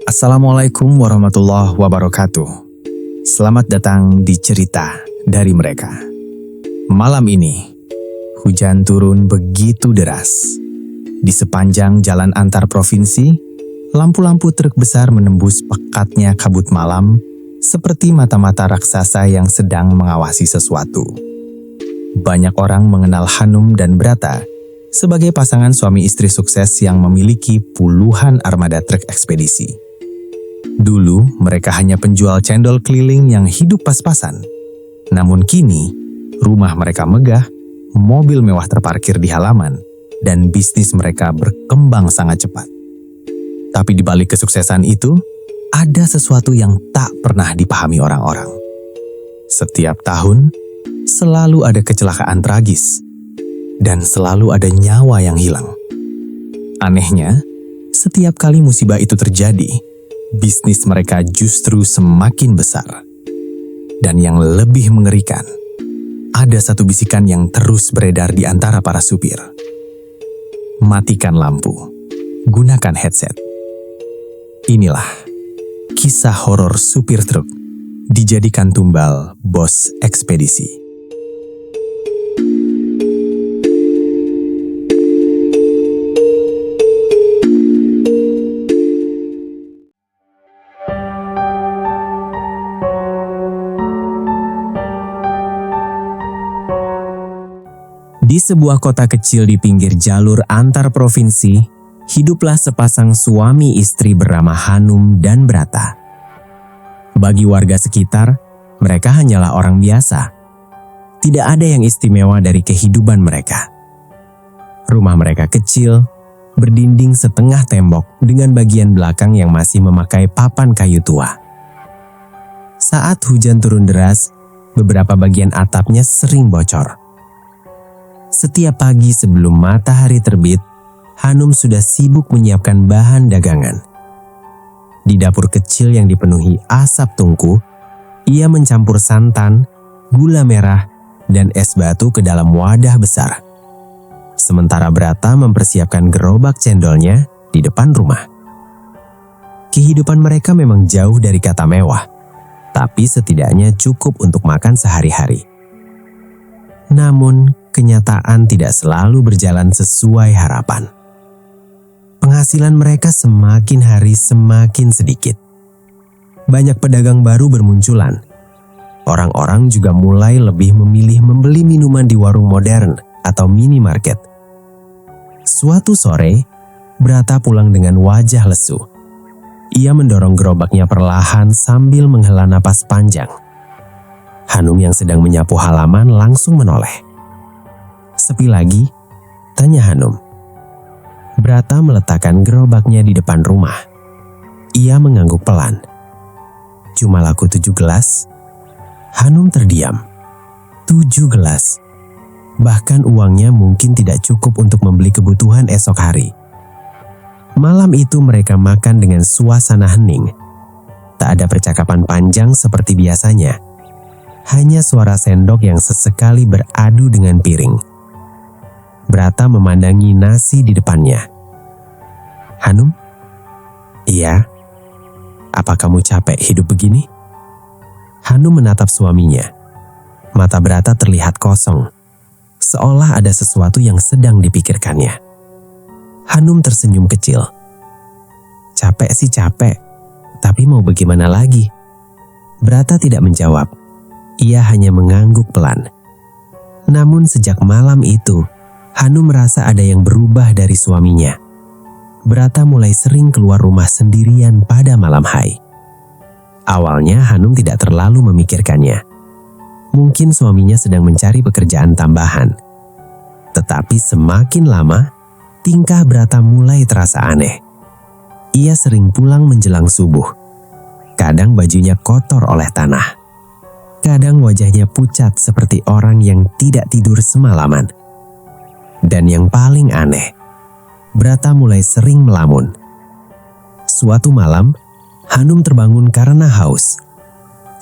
Assalamualaikum warahmatullahi wabarakatuh. Selamat datang di cerita dari mereka. Malam ini, hujan turun begitu deras. Di sepanjang jalan antar provinsi, lampu-lampu truk besar menembus pekatnya kabut malam seperti mata-mata raksasa yang sedang mengawasi sesuatu. Banyak orang mengenal Hanum dan Brata sebagai pasangan suami istri sukses yang memiliki puluhan armada truk ekspedisi. Dulu mereka hanya penjual cendol keliling yang hidup pas-pasan. Namun kini, rumah mereka megah, mobil mewah terparkir di halaman, dan bisnis mereka berkembang sangat cepat. Tapi di balik kesuksesan itu, ada sesuatu yang tak pernah dipahami orang-orang. Setiap tahun, selalu ada kecelakaan tragis, dan selalu ada nyawa yang hilang. Anehnya, setiap kali musibah itu terjadi, bisnis mereka justru semakin besar. Dan yang lebih mengerikan, ada satu bisikan yang terus beredar di antara para supir. Matikan lampu, gunakan headset. Inilah kisah horor supir truk dijadikan tumbal bos ekspedisi. Di sebuah kota kecil di pinggir jalur antar provinsi, hiduplah sepasang suami istri bernama Hanum dan Brata. Bagi warga sekitar, mereka hanyalah orang biasa. Tidak ada yang istimewa dari kehidupan mereka. Rumah mereka kecil, berdinding setengah tembok dengan bagian belakang yang masih memakai papan kayu tua. Saat hujan turun deras, beberapa bagian atapnya sering bocor. Setiap pagi sebelum matahari terbit, Hanum sudah sibuk menyiapkan bahan dagangan. Di dapur kecil yang dipenuhi asap tungku, ia mencampur santan, gula merah, dan es batu ke dalam wadah besar. Sementara Brata mempersiapkan gerobak cendolnya di depan rumah. Kehidupan mereka memang jauh dari kata mewah, tapi setidaknya cukup untuk makan sehari-hari. Namun, kenyataan tidak selalu berjalan sesuai harapan. Penghasilan mereka semakin hari semakin sedikit. Banyak pedagang baru bermunculan. Orang-orang juga mulai lebih memilih membeli minuman di warung modern atau minimarket. Suatu sore, Brata pulang dengan wajah lesu. Ia mendorong gerobaknya perlahan sambil menghela napas panjang. Hanum yang sedang menyapu halaman langsung menoleh. Sepi lagi? Tanya Hanum. Brata meletakkan gerobaknya di depan rumah. Ia mengangguk pelan. Cuma laku 7 gelas? Hanum terdiam. 7 gelas. Bahkan uangnya mungkin tidak cukup untuk membeli kebutuhan esok hari. Malam itu mereka makan dengan suasana hening. Tak ada percakapan panjang seperti biasanya. Hanya suara sendok yang sesekali beradu dengan piring. Brata memandangi nasi di depannya. Hanum? Iya. Apa kamu capek hidup begini? Hanum menatap suaminya. Mata Brata terlihat kosong, seolah ada sesuatu yang sedang dipikirkannya. Hanum tersenyum kecil. Capek sih capek, tapi mau bagaimana lagi? Brata tidak menjawab. Ia hanya mengangguk pelan. Namun sejak malam itu, Hanum merasa ada yang berubah dari suaminya. Brata mulai sering keluar rumah sendirian pada malam hari. Awalnya Hanum tidak terlalu memikirkannya. Mungkin suaminya sedang mencari pekerjaan tambahan. Tetapi semakin lama, tingkah Brata mulai terasa aneh. Ia sering pulang menjelang subuh. Kadang bajunya kotor oleh tanah. Kadang wajahnya pucat seperti orang yang tidak tidur semalaman. Dan yang paling aneh, Brata mulai sering melamun. Suatu malam, Hanum terbangun karena haus.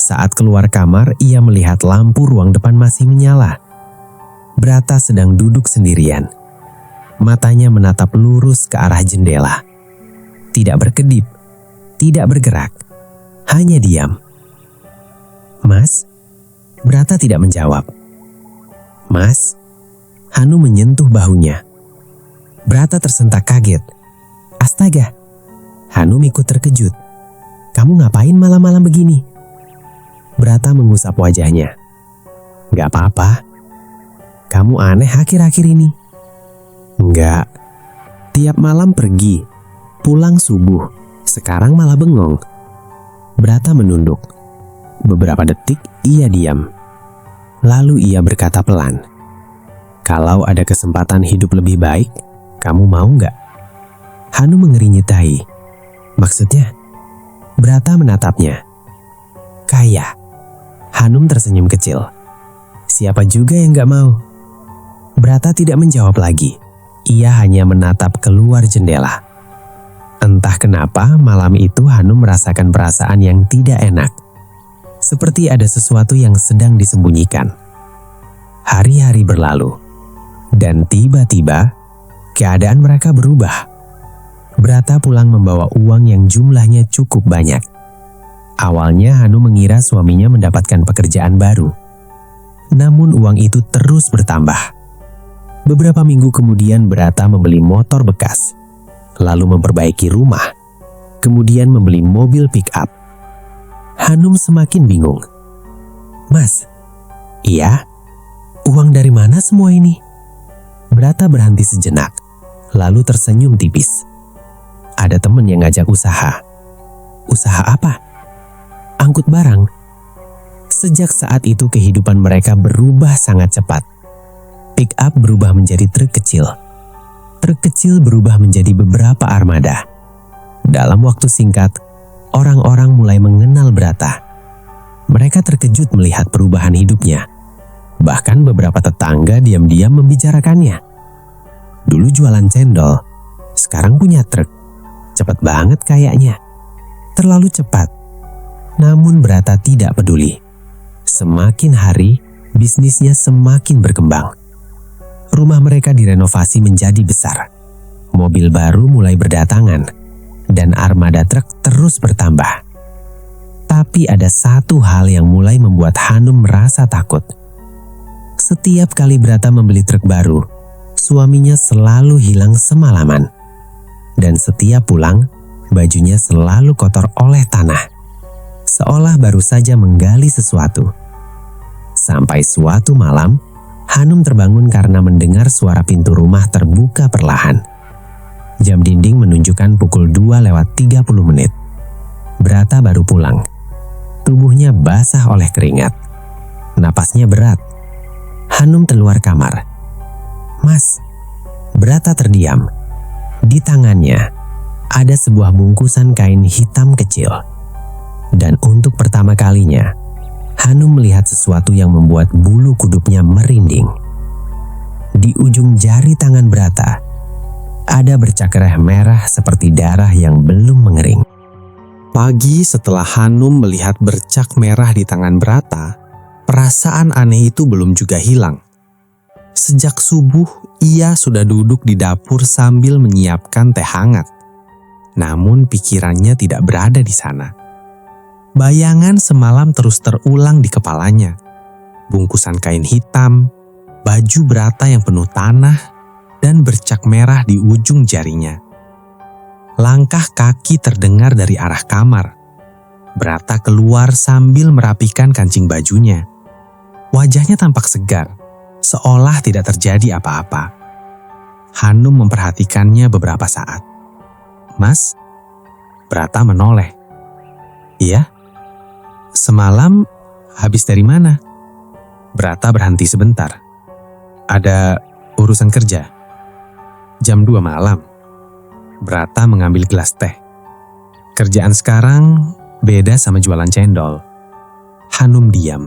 Saat keluar kamar, ia melihat lampu ruang depan masih menyala. Brata sedang duduk sendirian. Matanya menatap lurus ke arah jendela. Tidak berkedip, tidak bergerak, hanya diam. "Mas?" Brata tidak menjawab. "Mas?" Hanum menyentuh bahunya. Brata tersentak kaget. "Astaga!" Hanum ikut terkejut. "Kamu ngapain malam-malam begini?" Brata mengusap wajahnya. "Gak apa-apa. Kamu aneh akhir-akhir ini." "Enggak. Tiap malam pergi, pulang subuh, sekarang malah bengong." Brata menunduk. Beberapa detik ia diam. Lalu ia berkata pelan, "Kalau ada kesempatan hidup lebih baik, kamu mau nggak?" Hanum mengeringitai. "Maksudnya?" Brata menatapnya. "Kaya." Hanum tersenyum kecil. "Siapa juga yang nggak mau?" Brata tidak menjawab lagi. Ia hanya menatap keluar jendela. Entah kenapa malam itu Hanum merasakan perasaan yang tidak enak. Seperti ada sesuatu yang sedang disembunyikan. Hari-hari berlalu. Dan tiba-tiba keadaan mereka berubah. Brata pulang membawa uang yang jumlahnya cukup banyak. Awalnya Hanum mengira suaminya mendapatkan pekerjaan baru. Namun uang itu terus bertambah. Beberapa minggu kemudian Brata membeli motor bekas, lalu memperbaiki rumah, kemudian membeli mobil pick-up. Hanum semakin bingung. "Mas?" "Iya? Uang dari mana semua ini?" Brata berhenti sejenak, lalu tersenyum tipis. "Ada temen yang ngajak usaha." "Usaha apa?" "Angkut barang." Sejak saat itu kehidupan mereka berubah sangat cepat. Pick up berubah menjadi truk kecil. Truk kecil berubah menjadi beberapa armada. Dalam waktu singkat, orang-orang mulai mengenal Brata. Mereka terkejut melihat perubahan hidupnya. Bahkan beberapa tetangga diam-diam membicarakannya. Dulu jualan cendol, sekarang punya truk. Cepat banget kayaknya. Terlalu cepat. Namun Brata tidak peduli. Semakin hari, bisnisnya semakin berkembang. Rumah mereka direnovasi menjadi besar. Mobil baru mulai berdatangan, dan armada truk terus bertambah. Tapi ada satu hal yang mulai membuat Hanum merasa takut. Setiap kali Brata membeli truk baru, suaminya selalu hilang semalaman. Dan setiap pulang, bajunya selalu kotor oleh tanah. Seolah baru saja menggali sesuatu. Sampai suatu malam, Hanum terbangun karena mendengar suara pintu rumah terbuka perlahan. Jam dinding menunjukkan pukul 2:30. Brata baru pulang. Tubuhnya basah oleh keringat. Napasnya berat. Hanum keluar kamar. "Mas." Brata terdiam. Di tangannya ada sebuah bungkusan kain hitam kecil. Dan untuk pertama kalinya, Hanum melihat sesuatu yang membuat bulu kuduknya merinding. Di ujung jari tangan Brata, ada bercak kereh merah seperti darah yang belum mengering. Pagi setelah Hanum melihat bercak merah di tangan Brata, perasaan aneh itu belum juga hilang. Sejak subuh, ia sudah duduk di dapur sambil menyiapkan teh hangat. Namun pikirannya tidak berada di sana. Bayangan semalam terus terulang di kepalanya. Bungkusan kain hitam, baju Brata yang penuh tanah, dan bercak merah di ujung jarinya. Langkah kaki terdengar dari arah kamar. Brata keluar sambil merapikan kancing bajunya. Wajahnya tampak segar, seolah tidak terjadi apa-apa. Hanum memperhatikannya beberapa saat. "Mas?" Brata menoleh. "Iya? Semalam habis dari mana?" Brata berhenti sebentar. "Ada urusan kerja." "Jam 2 malam. Brata mengambil gelas teh. "Kerjaan sekarang beda sama jualan cendol." Hanum diam.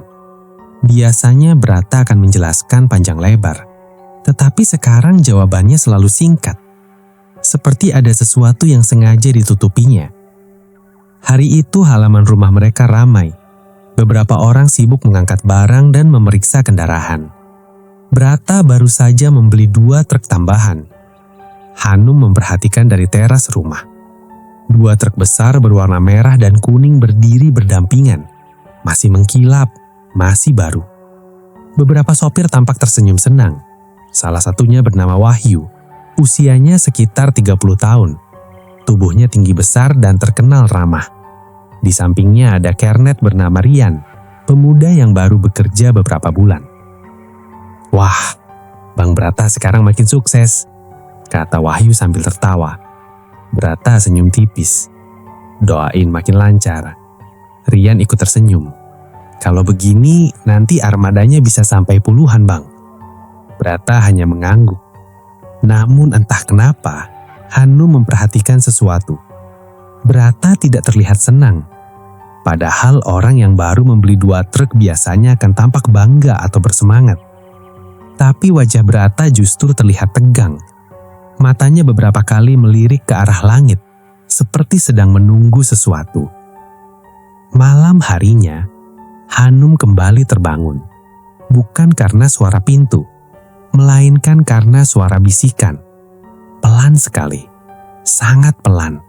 Biasanya Brata akan menjelaskan panjang lebar. Tetapi sekarang jawabannya selalu singkat. Seperti ada sesuatu yang sengaja ditutupinya. Hari itu halaman rumah mereka ramai. Beberapa orang sibuk mengangkat barang dan memeriksa kendaraan. Brata baru saja membeli 2 truk tambahan. Hanum memperhatikan dari teras rumah. 2 truk besar berwarna merah dan kuning berdiri berdampingan. Masih mengkilap, masih baru. Beberapa sopir tampak tersenyum senang. Salah satunya bernama Wahyu. Usianya sekitar 30 tahun. Tubuhnya tinggi besar dan terkenal ramah. Di sampingnya ada kernet bernama Rian, pemuda yang baru bekerja beberapa bulan. "Wah, Bang Brata sekarang makin sukses," kata Wahyu sambil tertawa. Brata senyum tipis. "Doain makin lancar." Rian ikut tersenyum. "Kalau begini nanti armadanya bisa sampai puluhan, Bang." Brata hanya mengangguk. Namun entah kenapa, Hanum memperhatikan sesuatu. Brata tidak terlihat senang. Padahal orang yang baru membeli 2 truk biasanya akan tampak bangga atau bersemangat. Tapi wajah Brata justru terlihat tegang. Matanya beberapa kali melirik ke arah langit, seperti sedang menunggu sesuatu. Malam harinya, Hanum kembali terbangun. Bukan karena suara pintu, melainkan karena suara bisikan. Pelan sekali, sangat pelan.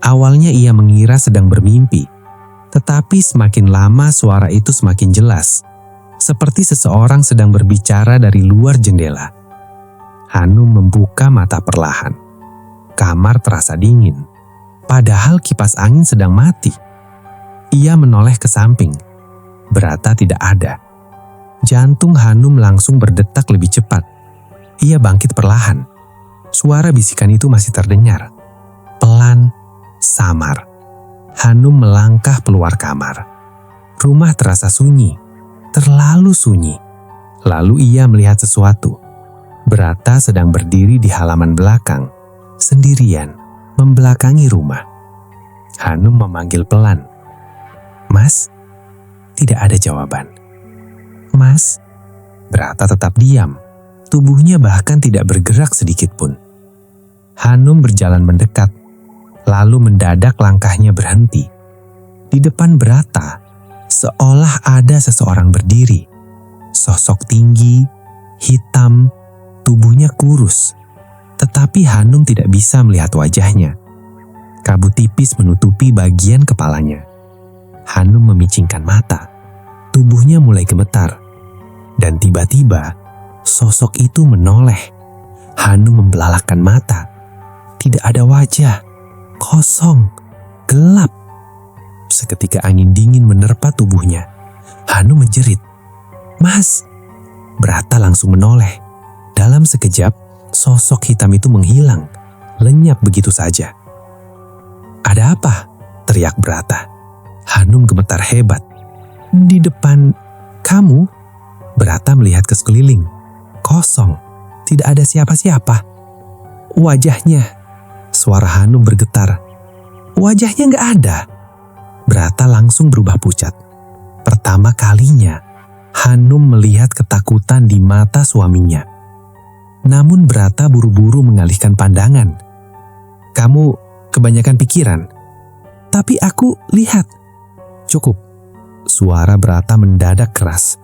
Awalnya ia mengira sedang bermimpi, tetapi semakin lama suara itu semakin jelas, seperti seseorang sedang berbicara dari luar jendela. Hanum membuka mata perlahan. Kamar terasa dingin, padahal kipas angin sedang mati. Ia menoleh ke samping. Brata tidak ada. Jantung Hanum langsung berdetak lebih cepat. Ia bangkit perlahan. Suara bisikan itu masih terdengar. Pelan, samar. Hanum melangkah keluar kamar. Rumah terasa sunyi, terlalu sunyi. Lalu ia melihat sesuatu. Brata sedang berdiri di halaman belakang, sendirian, membelakangi rumah. Hanum memanggil pelan. "Mas?" Tidak ada jawaban. "Mas?" Brata tetap diam. Tubuhnya bahkan tidak bergerak sedikit pun. Hanum berjalan mendekat, lalu mendadak langkahnya berhenti. Di depan Brata, seolah ada seseorang berdiri. Sosok tinggi, hitam, tubuhnya kurus. Tetapi Hanum tidak bisa melihat wajahnya. Kabut tipis menutupi bagian kepalanya. Hanum memicingkan mata. Tubuhnya mulai gemetar. Dan tiba-tiba, sosok itu menoleh. Hanum membelalakkan mata. Tidak ada wajah. Kosong. Gelap. Seketika angin dingin menerpa tubuhnya. Hanum menjerit. "Mas!" Brata langsung menoleh. Dalam sekejap, sosok hitam itu menghilang. Lenyap begitu saja. "Ada apa?" teriak Brata. Hanum gemetar hebat. "Di depan kamu?" Brata melihat ke sekeliling. Kosong. Tidak ada siapa-siapa. "Wajahnya." Suara Hanum bergetar. "Wajahnya nggak ada." Brata langsung berubah pucat. Pertama kalinya, Hanum melihat ketakutan di mata suaminya. Namun Brata buru-buru mengalihkan pandangan. "Kamu kebanyakan pikiran." "Tapi aku lihat." "Cukup." Suara Brata mendadak keras.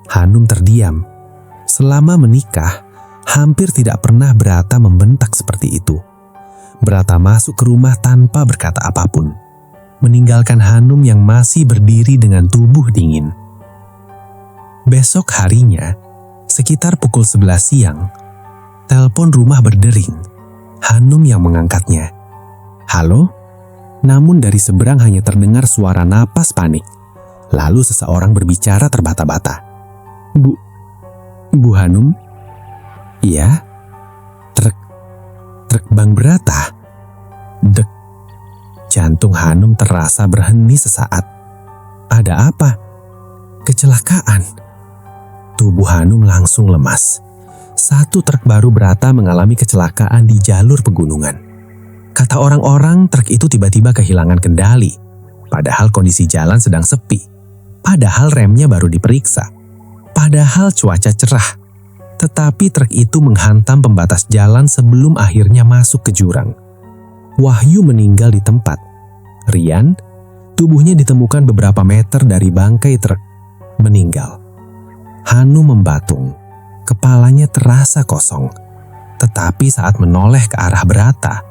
Hanum terdiam. Selama menikah, hampir tidak pernah Brata membentak seperti itu. Brata masuk ke rumah tanpa berkata apapun, meninggalkan Hanum yang masih berdiri dengan tubuh dingin. Besok harinya, sekitar pukul 11 siang, telepon rumah berdering. Hanum yang mengangkatnya. "Halo?" Namun dari seberang hanya terdengar suara napas panik. Lalu seseorang berbicara terbata-bata. Bu Hanum?" "Iya." Truk Bang Brata." Dek. Jantung Hanum terasa berhenti sesaat. Ada apa? Kecelakaan. Tubuh Hanum langsung lemas. Satu truk baru Brata mengalami kecelakaan di jalur pegunungan. Kata orang-orang, truk itu tiba-tiba kehilangan kendali. Padahal kondisi jalan sedang sepi. Padahal remnya baru diperiksa. Padahal cuaca cerah. Tetapi truk itu menghantam pembatas jalan sebelum akhirnya masuk ke jurang. Wahyu meninggal di tempat. Rian, Tubuhnya ditemukan beberapa meter dari bangkai truk, meninggal. Hanum membatung, kepalanya terasa kosong. Tetapi saat menoleh ke arah Brata,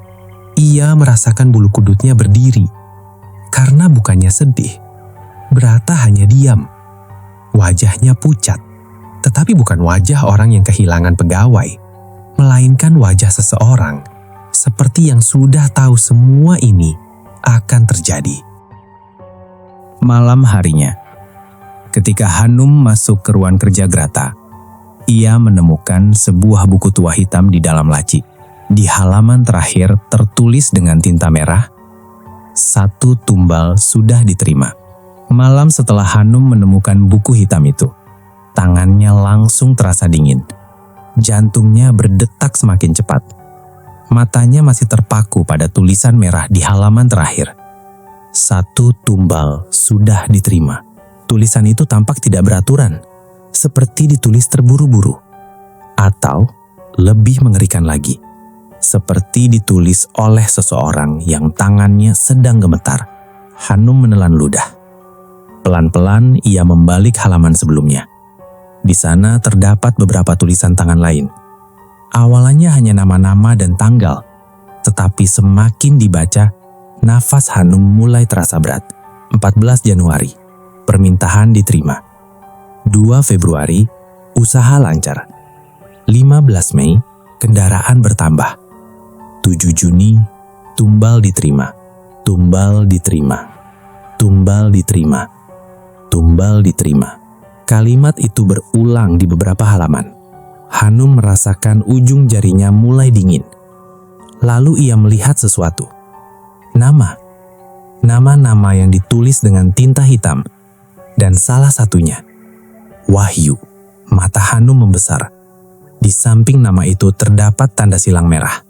ia merasakan bulu kudutnya berdiri. Karena bukannya sedih, Brata hanya diam. Wajahnya pucat, tetapi bukan wajah orang yang kehilangan pegawai, melainkan wajah seseorang seperti yang sudah tahu semua ini akan terjadi. Malam harinya, ketika Hanum masuk ke ruang kerja Grata, ia menemukan sebuah buku tua hitam di dalam laci. Di halaman terakhir tertulis dengan tinta merah, 1 tumbal sudah diterima. Malam setelah Hanum menemukan buku hitam itu, tangannya langsung terasa dingin. Jantungnya berdetak semakin cepat. Matanya masih terpaku pada tulisan merah di halaman terakhir. 1 tumbal sudah diterima. Tulisan itu tampak tidak beraturan, seperti ditulis terburu-buru. Atau lebih mengerikan lagi, seperti ditulis oleh seseorang yang tangannya sedang gemetar. Hanum menelan ludah. Pelan-pelan ia membalik halaman sebelumnya. Di sana terdapat beberapa tulisan tangan lain. Awalnya hanya nama-nama dan tanggal, tetapi semakin dibaca, nafas Hanum mulai terasa berat. 14 Januari, permintaan diterima. 2 Februari, usaha lancar. 15 Mei, kendaraan bertambah. 7 Juni, tumbal diterima. Tumbal diterima. Tumbal diterima. Tumbal diterima. Kalimat itu berulang di beberapa halaman. Hanum merasakan ujung jarinya mulai dingin. Lalu ia melihat sesuatu. Nama-nama yang ditulis dengan tinta hitam. Dan salah satunya, Wahyu. Mata Hanum membesar. Di samping nama itu terdapat tanda silang merah.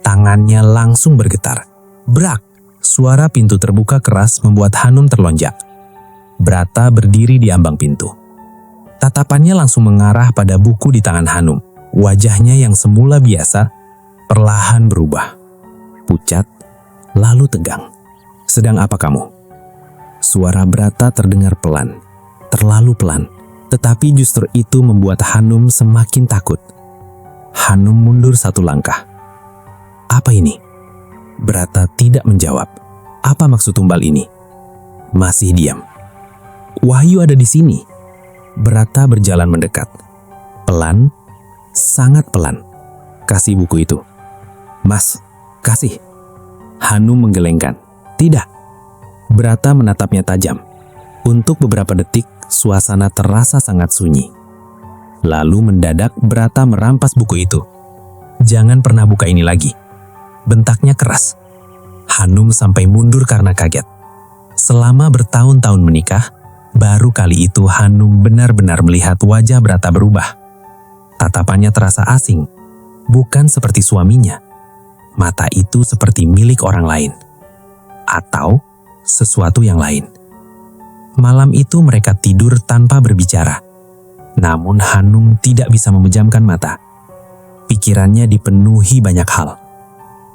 Tangannya langsung bergetar. Brak! Suara pintu terbuka keras membuat Hanum terlonjak. Brata berdiri di ambang pintu. Tatapannya langsung mengarah pada buku di tangan Hanum. Wajahnya yang semula biasa, perlahan berubah. Pucat, lalu tegang. Sedang apa kamu? Suara Brata terdengar pelan, terlalu pelan. Tetapi justru itu membuat Hanum semakin takut. Hanum mundur 1 langkah. Apa ini? Brata tidak menjawab. Apa maksud tumbal ini? Masih diam. Wahyu ada di sini. Brata berjalan mendekat. Pelan, sangat pelan. Kasih buku itu. Mas, kasih. Hanum menggelengkan. Tidak. Brata menatapnya tajam. Untuk beberapa detik, suasana terasa sangat sunyi. Lalu mendadak Brata merampas buku itu. Jangan pernah buka ini lagi. Bentaknya keras. Hanum sampai mundur karena kaget. Selama bertahun-tahun menikah, baru kali itu Hanum benar-benar melihat wajah Brata berubah. Tatapannya terasa asing, bukan seperti suaminya. Mata itu seperti milik orang lain. Atau sesuatu yang lain. Malam itu mereka tidur tanpa berbicara. Namun Hanum tidak bisa memejamkan mata. Pikirannya dipenuhi banyak hal.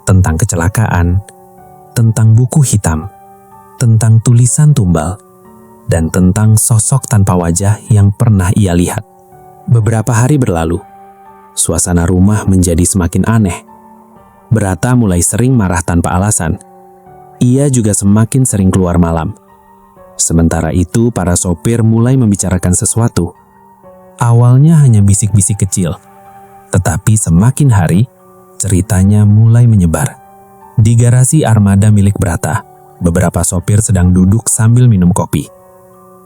Tentang kecelakaan, tentang buku hitam, tentang tulisan tumbal, dan tentang sosok tanpa wajah yang pernah ia lihat. Beberapa hari berlalu, suasana rumah menjadi semakin aneh. Brata mulai sering marah tanpa alasan. Ia juga semakin sering keluar malam. Sementara itu, para sopir mulai membicarakan sesuatu. Awalnya hanya bisik-bisik kecil, tetapi semakin hari, ceritanya mulai menyebar. Di garasi armada milik Brata, beberapa sopir sedang duduk sambil minum kopi.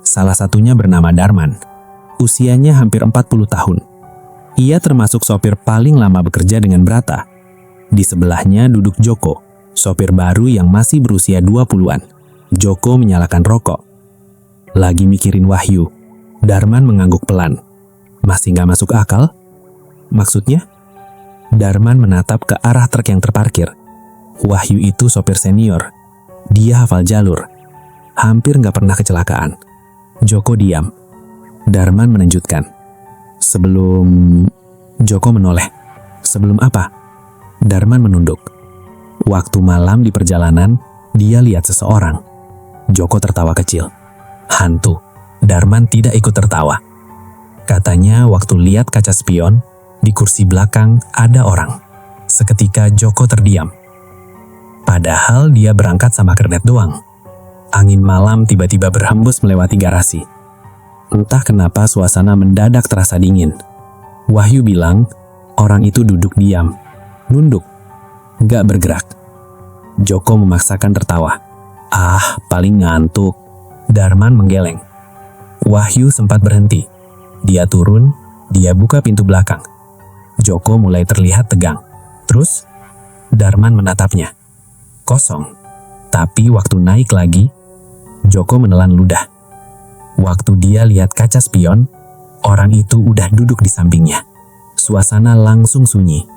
Salah satunya bernama Darman. Usianya hampir 40 tahun. Ia termasuk sopir paling lama bekerja dengan Brata. Di sebelahnya duduk Joko, sopir baru yang masih berusia 20-an. Joko menyalakan rokok. Lagi mikirin Wahyu. Darman mengangguk pelan. Masih gak masuk akal? Maksudnya? Darman menatap ke arah truk yang terparkir. Wahyu itu sopir senior. Dia hafal jalur. Hampir gak pernah kecelakaan. Joko diam. Darman menunjukkan. Sebelum... Joko menoleh. Sebelum apa? Darman menunduk. Waktu malam di perjalanan, dia lihat seseorang. Joko tertawa kecil. Hantu. Darman tidak ikut tertawa. Katanya waktu lihat kaca spion, di kursi belakang ada orang. Seketika Joko terdiam. Padahal dia berangkat sama kernet doang. Angin malam tiba-tiba berhembus melewati garasi. Entah kenapa suasana mendadak terasa dingin. Wahyu bilang, orang itu duduk diam, nunduk, gak bergerak. Joko memaksakan tertawa. Ah, paling ngantuk. Darman menggeleng. Wahyu sempat berhenti. Dia turun, dia buka pintu belakang. Joko mulai terlihat tegang. Terus, Darman menatapnya. Kosong. Tapi waktu naik lagi, Joko menelan ludah. Waktu dia lihat kaca spion, orang itu udah duduk di sampingnya. Suasana langsung sunyi.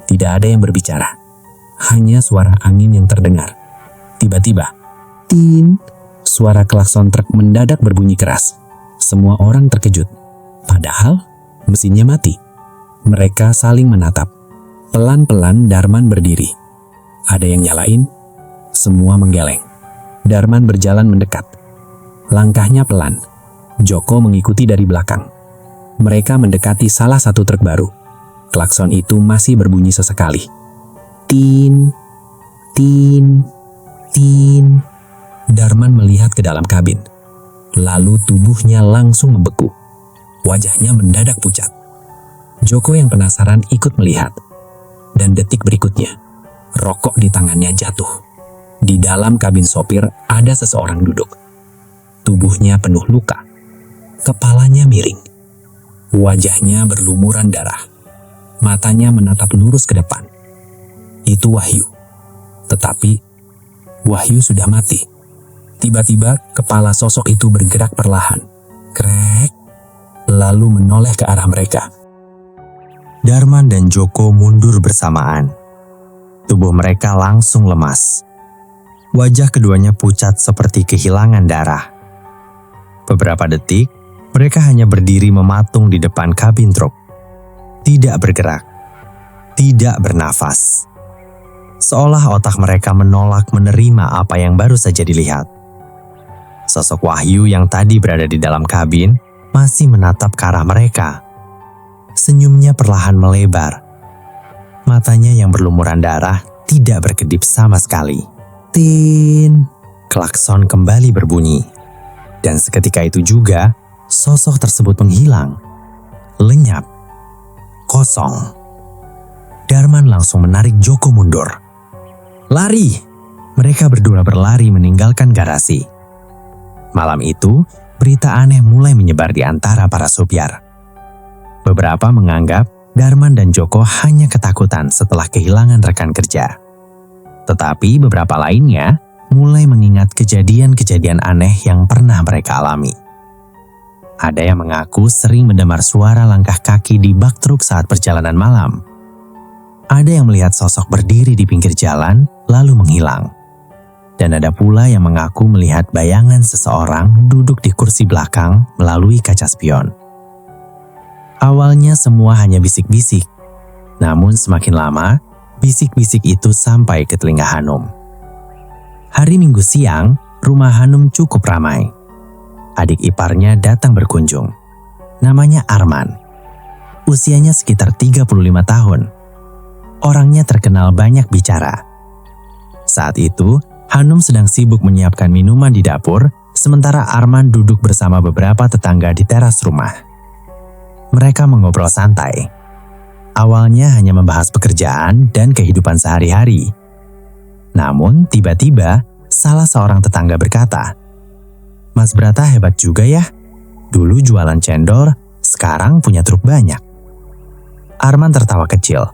Tidak ada yang berbicara. Hanya suara angin yang terdengar. Tiba-tiba, tin, suara klakson truk mendadak berbunyi keras. Semua orang terkejut. Padahal mesinnya mati. Mereka saling menatap. Pelan-pelan Darman berdiri. Ada yang nyalain. Semua menggeleng. Darman berjalan mendekat. Langkahnya pelan. Joko mengikuti dari belakang. Mereka mendekati salah satu truk baru. Klakson itu masih berbunyi sesekali. Tin, tin, tin. Darman melihat ke dalam kabin. Lalu tubuhnya langsung membeku. Wajahnya mendadak pucat. Joko yang penasaran ikut melihat. Dan detik berikutnya, rokok di tangannya jatuh. Di dalam kabin sopir ada seseorang duduk. Tubuhnya penuh luka. Kepalanya miring. Wajahnya berlumuran darah. Matanya menatap lurus ke depan. Itu Wahyu. Tetapi Wahyu sudah mati. Tiba-tiba kepala sosok itu bergerak perlahan. Krek. Lalu menoleh ke arah mereka. Darman dan Joko mundur bersamaan. Tubuh mereka langsung lemas. Wajah keduanya pucat seperti kehilangan darah. Beberapa detik, mereka hanya berdiri mematung di depan kabin truk. Tidak bergerak. Tidak bernafas. Seolah otak mereka menolak menerima apa yang baru saja dilihat. Sosok Wahyu yang tadi berada di dalam kabin masih menatap ke arah mereka. Senyumnya perlahan melebar. Matanya yang berlumuran darah tidak berkedip sama sekali. Tin! Klakson kembali berbunyi. Dan seketika itu juga, sosok tersebut menghilang. Lenyap. Kosong. Darman langsung menarik Joko mundur. Lari! Mereka berdua berlari meninggalkan garasi. Malam itu, berita aneh mulai menyebar di antara para sopir. Beberapa menganggap Darman dan Joko hanya ketakutan setelah kehilangan rekan kerja. Tetapi beberapa lainnya mulai mengingat kejadian-kejadian aneh yang pernah mereka alami. Ada yang mengaku sering mendengar suara langkah kaki di bak truk saat perjalanan malam. Ada yang melihat sosok berdiri di pinggir jalan lalu menghilang. Dan ada pula yang mengaku melihat bayangan seseorang duduk di kursi belakang melalui kaca spion. Awalnya semua hanya bisik-bisik. Namun semakin lama, bisik-bisik itu sampai ke telinga Hanum. Hari Minggu siang, rumah Hanum cukup ramai. Adik iparnya datang berkunjung. Namanya Arman. Usianya sekitar 35 tahun. Orangnya terkenal banyak bicara. Saat itu, Hanum sedang sibuk menyiapkan minuman di dapur, sementara Arman duduk bersama beberapa tetangga di teras rumah. Mereka mengobrol santai. Awalnya hanya membahas pekerjaan dan kehidupan sehari-hari. Namun tiba-tiba salah seorang tetangga berkata, "Mas Brata hebat juga ya. Dulu jualan cendol, sekarang punya truk banyak." Arman tertawa kecil.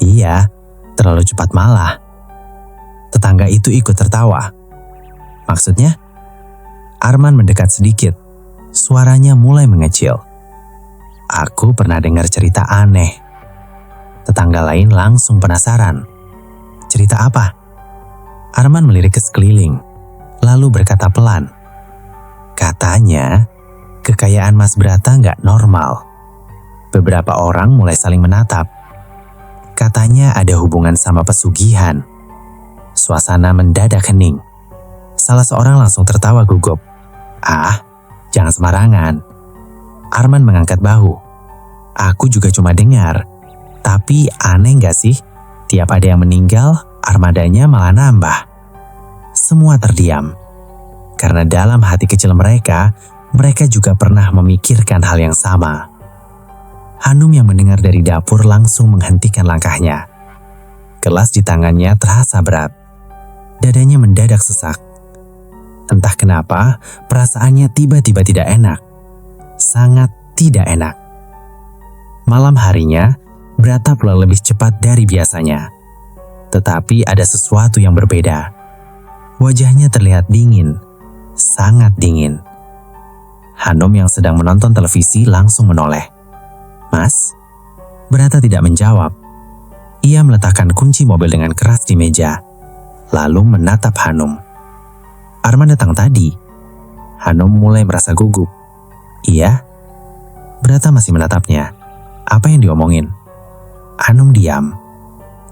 "Iya, terlalu cepat malah." Tetangga itu ikut tertawa. "Maksudnya?" Arman mendekat sedikit. Suaranya mulai mengecil. "Aku pernah dengar cerita aneh." Tetangga lain langsung penasaran. "Cerita apa?" Arman melirik ke sekeliling, lalu berkata pelan. "Katanya, kekayaan Mas Brata nggak normal. Beberapa orang mulai saling menatap. Katanya ada hubungan sama pesugihan." Suasana mendadak hening. Salah seorang langsung tertawa gugup. "Ah, jangan sembarangan." Arman mengangkat bahu. "Aku juga cuma dengar. Tapi aneh gak sih? Tiap ada yang meninggal, armadanya malah nambah." Semua terdiam. Karena dalam hati kecil mereka juga pernah memikirkan hal yang sama. Hanum yang mendengar dari dapur langsung menghentikan langkahnya. Gelas di tangannya terasa berat. Dadanya mendadak sesak. Entah kenapa, perasaannya tiba-tiba tidak enak. Sangat tidak enak. Malam harinya, Brata pulang lebih cepat dari biasanya. Tetapi ada sesuatu yang berbeda. Wajahnya terlihat dingin, sangat dingin. Hanum yang sedang menonton televisi langsung menoleh. "Mas?" Brata tidak menjawab. Ia meletakkan kunci mobil dengan keras di meja, lalu menatap Hanum. "Arman datang tadi." Hanum mulai merasa gugup. "Iya?" Brata masih menatapnya. "Apa yang diomongin?" Hanum diam.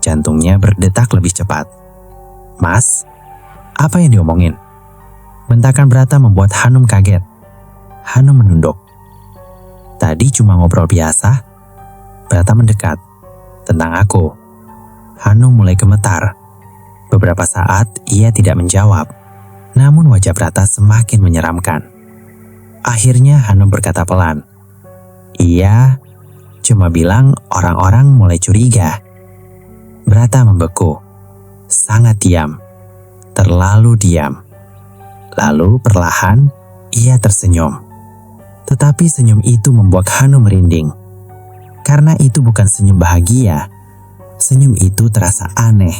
Jantungnya berdetak lebih cepat. "Mas, apa yang diomongin?" Bentakan Brata membuat Hanum kaget. Hanum menunduk. "Tadi cuma ngobrol biasa." Brata mendekat. "Tentang aku." Hanum mulai gemetar. Beberapa saat ia tidak menjawab. Namun wajah Brata semakin menyeramkan. Akhirnya Hanum berkata pelan, "Iya, cuma bilang orang-orang mulai curiga." Brata membeku. Sangat diam. Terlalu diam. Lalu perlahan ia tersenyum. Tetapi senyum itu membuat Hanum merinding. Karena itu bukan senyum bahagia. Senyum itu terasa aneh,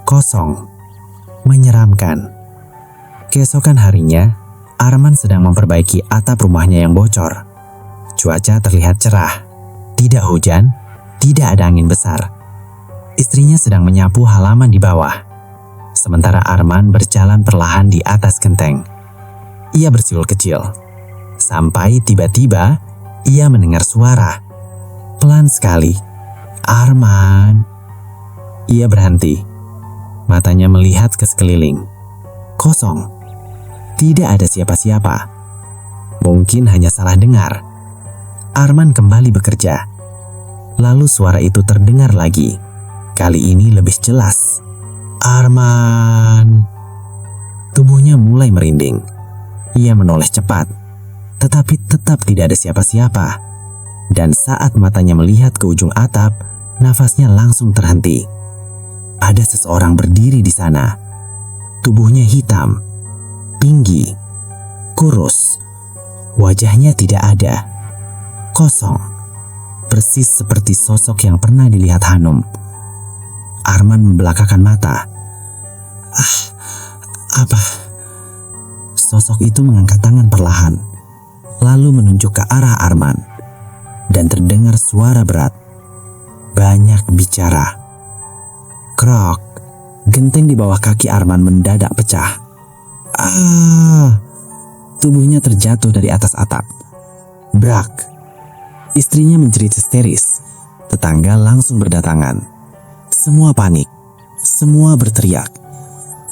kosong, menyeramkan. Keesokan harinya, Arman sedang memperbaiki atap rumahnya yang bocor. Cuaca terlihat cerah. Tidak hujan, tidak ada angin besar. Istrinya sedang menyapu halaman di bawah. Sementara Arman berjalan perlahan di atas genteng. Ia bersiul kecil. Sampai tiba-tiba ia mendengar suara. Pelan sekali. "Arman." Ia berhenti. Matanya melihat ke sekeliling. Kosong. Tidak ada siapa-siapa. Mungkin hanya salah dengar. Arman kembali bekerja. Lalu suara itu terdengar lagi. Kali ini lebih jelas. "Arman." Tubuhnya mulai merinding. Ia menoleh cepat. Tetapi tetap tidak ada siapa-siapa. Dan saat matanya melihat ke ujung atap, nafasnya langsung terhenti. Ada seseorang berdiri di sana. Tubuhnya hitam, tinggi, kurus. Wajahnya tidak ada. Kosong. Persis seperti sosok yang pernah dilihat Hanum. Arman membelakakan mata. Apa? Sosok itu mengangkat tangan perlahan, lalu menunjuk ke arah Arman. Dan terdengar suara berat. Banyak bicara. Krok. Genteng di bawah kaki Arman mendadak pecah. Tubuhnya terjatuh dari atas atap. Brak. Istrinya menjerit histeris. Tetangga langsung berdatangan. Semua panik. Semua berteriak.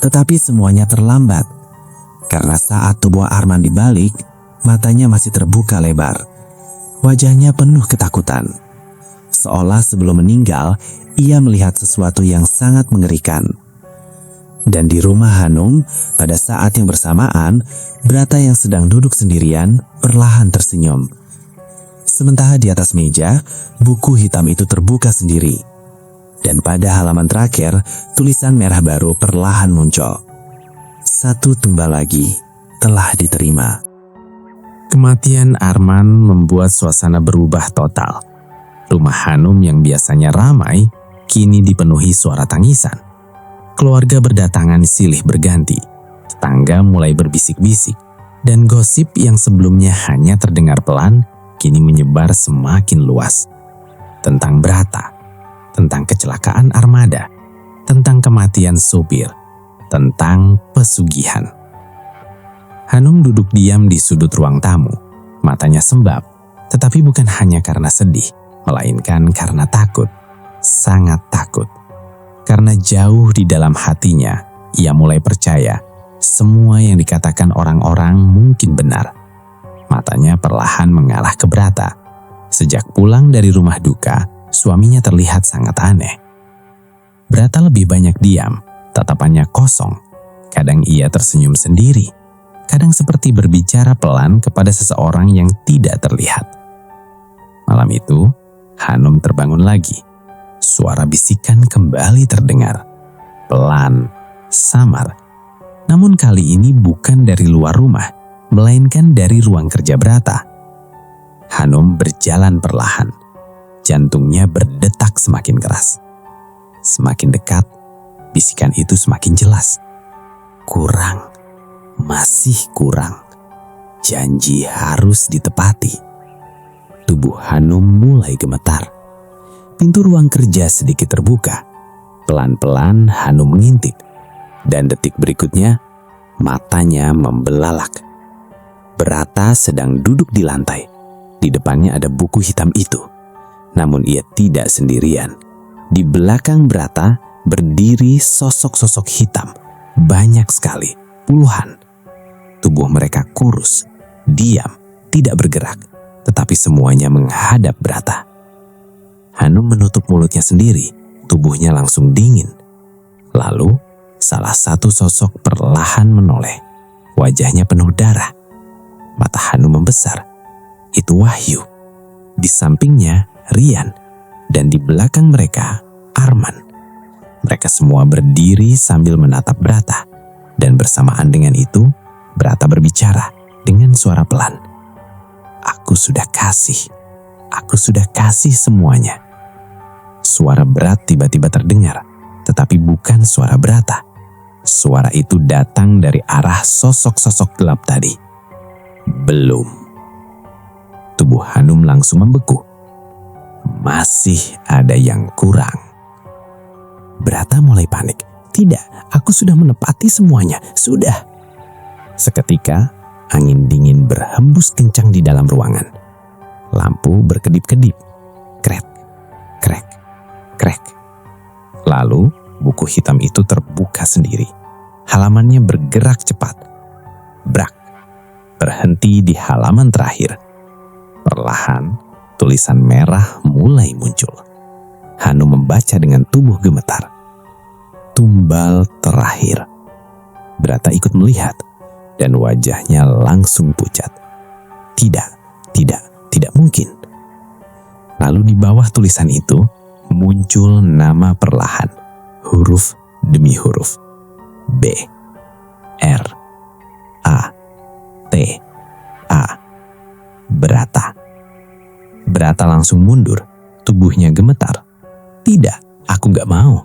Tetapi semuanya terlambat. Karena saat tubuh Arman dibalik, matanya masih terbuka lebar. Wajahnya penuh ketakutan. Seolah sebelum meninggal, ia melihat sesuatu yang sangat mengerikan. Dan di rumah Hanum, pada saat yang bersamaan, Brata yang sedang duduk sendirian perlahan tersenyum. Sementara di atas meja, buku hitam itu terbuka sendiri. Dan pada halaman terakhir, tulisan merah baru perlahan muncul. 1 tumbal lagi telah diterima. Kematian Arman membuat suasana berubah total. Rumah Hanum yang biasanya ramai, kini dipenuhi suara tangisan. Keluarga berdatangan silih berganti. Tetangga mulai berbisik-bisik. Dan gosip yang sebelumnya hanya terdengar pelan, kini menyebar semakin luas. Tentang Brata, tentang kecelakaan armada, tentang kematian sopir, tentang pesugihan. Hanum duduk diam di sudut ruang tamu. Matanya sembab, tetapi bukan hanya karena sedih, melainkan karena takut. Sangat takut. Karena jauh di dalam hatinya, ia mulai percaya Semua yang dikatakan orang-orang mungkin benar. Matanya perlahan mengarah ke Brata. Sejak pulang dari rumah duka, suaminya terlihat sangat aneh. Brata lebih banyak diam, tatapannya kosong. Kadang ia tersenyum sendiri, kadang seperti berbicara pelan kepada seseorang yang tidak terlihat. Malam itu, Hanum terbangun lagi. Suara bisikan kembali terdengar. Pelan, samar. Namun kali ini bukan dari luar rumah, melainkan dari ruang kerja Brata. Hanum berjalan perlahan. Jantungnya berdetak semakin keras. Semakin dekat, bisikan itu semakin jelas. Kurang, masih kurang. Janji harus ditepati. Tubuh Hanum mulai gemetar. Pintu ruang kerja sedikit terbuka. Pelan-pelan Hanum mengintip. Dan detik berikutnya, matanya membelalak. Brata sedang duduk di lantai. Di depannya ada buku hitam itu. Namun ia tidak sendirian. Di belakang Brata berdiri sosok-sosok hitam. Banyak sekali, puluhan. Tubuh mereka kurus, diam, tidak bergerak. Tetapi semuanya menghadap Brata. Hanum menutup mulutnya sendiri, tubuhnya langsung dingin. Lalu, salah satu sosok perlahan menoleh. Wajahnya penuh darah. Mata Hanum membesar. Itu Wahyu. Di sampingnya, Rian. Dan di belakang mereka, Arman. Mereka semua berdiri sambil menatap Brata. Dan bersamaan dengan itu, Brata berbicara dengan suara pelan. Aku sudah kasih semuanya. Suara berat tiba-tiba terdengar, tetapi bukan suara Brata. Suara itu datang dari arah sosok-sosok gelap tadi. Belum. Tubuh Hanum langsung membeku. Masih ada yang kurang. Brata mulai panik. Tidak, aku sudah menepati semuanya. Sudah. Seketika, angin dingin berhembus kencang di dalam ruangan. Lampu berkedip-kedip. Krek, krek, krek. Lalu, buku hitam itu terbuka sendiri. Halamannya bergerak cepat. Brak. Berhenti di halaman terakhir. Perlahan, tulisan merah mulai muncul. Hanum membaca dengan tubuh gemetar. Tumbal terakhir. Brata ikut melihat, dan wajahnya langsung pucat. Tidak mungkin. Lalu di bawah tulisan itu, muncul nama perlahan. Huruf demi huruf. B. R. A. T. A. Brata. Brata langsung mundur, tubuhnya gemetar. Tidak, aku gak mau.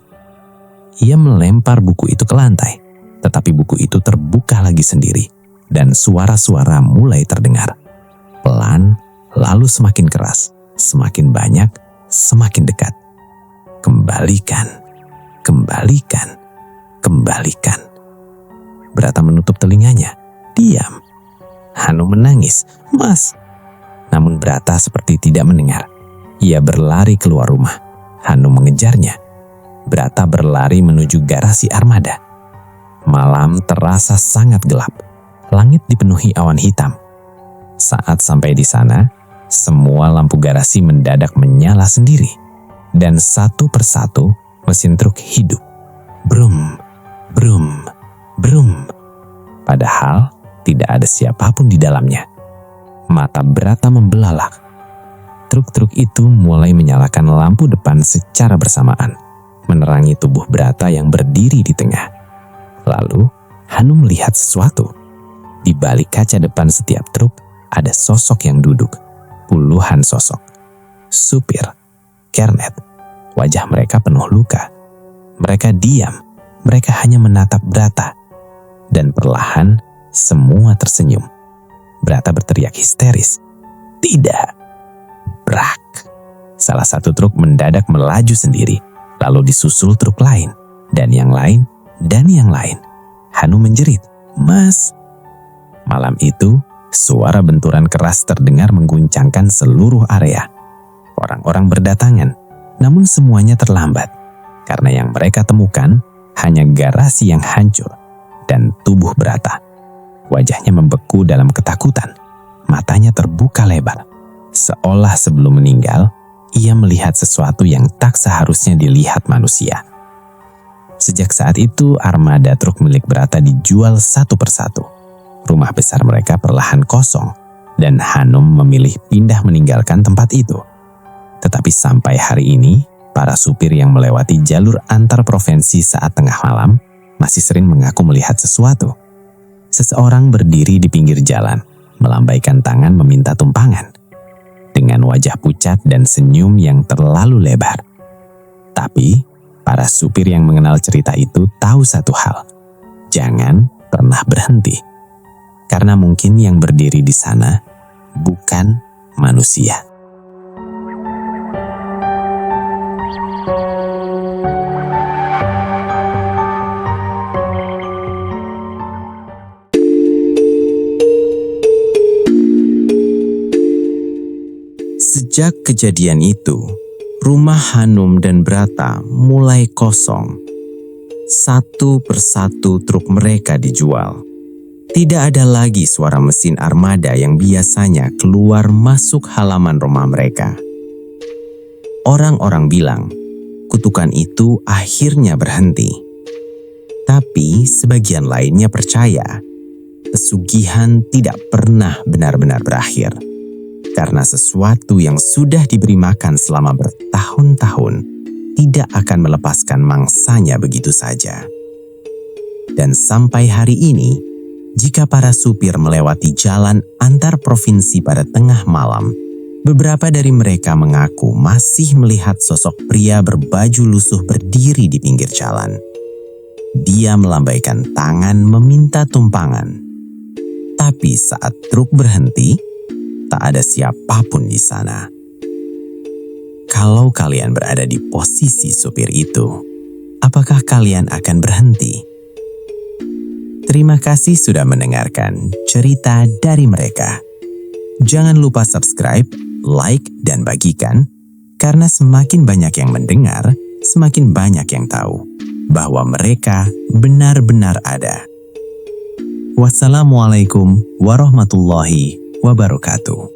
Ia melempar buku itu ke lantai, tetapi buku itu terbuka lagi sendiri, dan suara-suara mulai terdengar. Pelan, lalu semakin keras, semakin banyak, semakin dekat. Kembalikan, kembalikan, kembalikan. Brata menutup telinganya, diam. Hanum menangis, Mas. Namun Brata seperti tidak mendengar. Ia berlari keluar rumah. Hanum mengejarnya. Brata berlari menuju garasi armada. Malam terasa sangat gelap. Langit dipenuhi awan hitam. Saat sampai di sana, semua lampu garasi mendadak menyala sendiri. Dan satu persatu mesin truk hidup. Brum, brum, brum. Padahal tidak ada siapapun di dalamnya. Mata Brata membelalak. Truk-truk itu mulai menyalakan lampu depan secara bersamaan, menerangi tubuh Brata yang berdiri di tengah. Lalu, Hanum melihat sesuatu. Di balik kaca depan setiap truk, ada sosok yang duduk. Puluhan sosok. Supir, kernet. Wajah mereka penuh luka. Mereka diam. Mereka hanya menatap Brata. Dan perlahan, semua tersenyum. Brata berteriak histeris. Tidak. Brak. Salah satu truk mendadak melaju sendiri, lalu disusul truk lain, dan yang lain, dan yang lain. Hanum menjerit, Mas. Malam itu, suara benturan keras terdengar mengguncangkan seluruh area. Orang-orang berdatangan, namun semuanya terlambat, karena yang mereka temukan hanya garasi yang hancur, dan tubuh Brata. Wajahnya membeku dalam ketakutan. Matanya terbuka lebar. Seolah sebelum meninggal, ia melihat sesuatu yang tak seharusnya dilihat manusia. Sejak saat itu, armada truk milik Brata dijual satu persatu. Rumah besar mereka perlahan kosong, dan Hanum memilih pindah meninggalkan tempat itu. Tetapi sampai hari ini, para supir yang melewati jalur antar provinsi saat tengah malam masih sering mengaku melihat sesuatu. Seseorang berdiri di pinggir jalan, melambaikan tangan meminta tumpangan, dengan wajah pucat dan senyum yang terlalu lebar. Tapi, para supir yang mengenal cerita itu tahu satu hal, jangan pernah berhenti. Karena mungkin yang berdiri di sana bukan manusia. Sejak kejadian itu, rumah Hanum dan Brata mulai kosong. Satu persatu truk mereka dijual. Tidak ada lagi suara mesin armada yang biasanya keluar masuk halaman rumah mereka. Orang-orang bilang, kutukan itu akhirnya berhenti. Tapi sebagian lainnya percaya, pesugihan tidak pernah benar-benar berakhir. Karena sesuatu yang sudah diberi makan selama bertahun-tahun tidak akan melepaskan mangsanya begitu saja. Dan sampai hari ini, jika para supir melewati jalan antar provinsi pada tengah malam, beberapa dari mereka mengaku masih melihat sosok pria berbaju lusuh berdiri di pinggir jalan. Dia melambaikan tangan meminta tumpangan. Tapi saat truk berhenti, tak ada siapapun di sana. Kalau kalian berada di posisi supir itu, apakah kalian akan berhenti? Terima kasih sudah mendengarkan cerita dari mereka. Jangan lupa subscribe, like, dan bagikan, karena semakin banyak yang mendengar, semakin banyak yang tahu bahwa mereka benar-benar ada. Wassalamualaikum warahmatullahi wabarakatuh.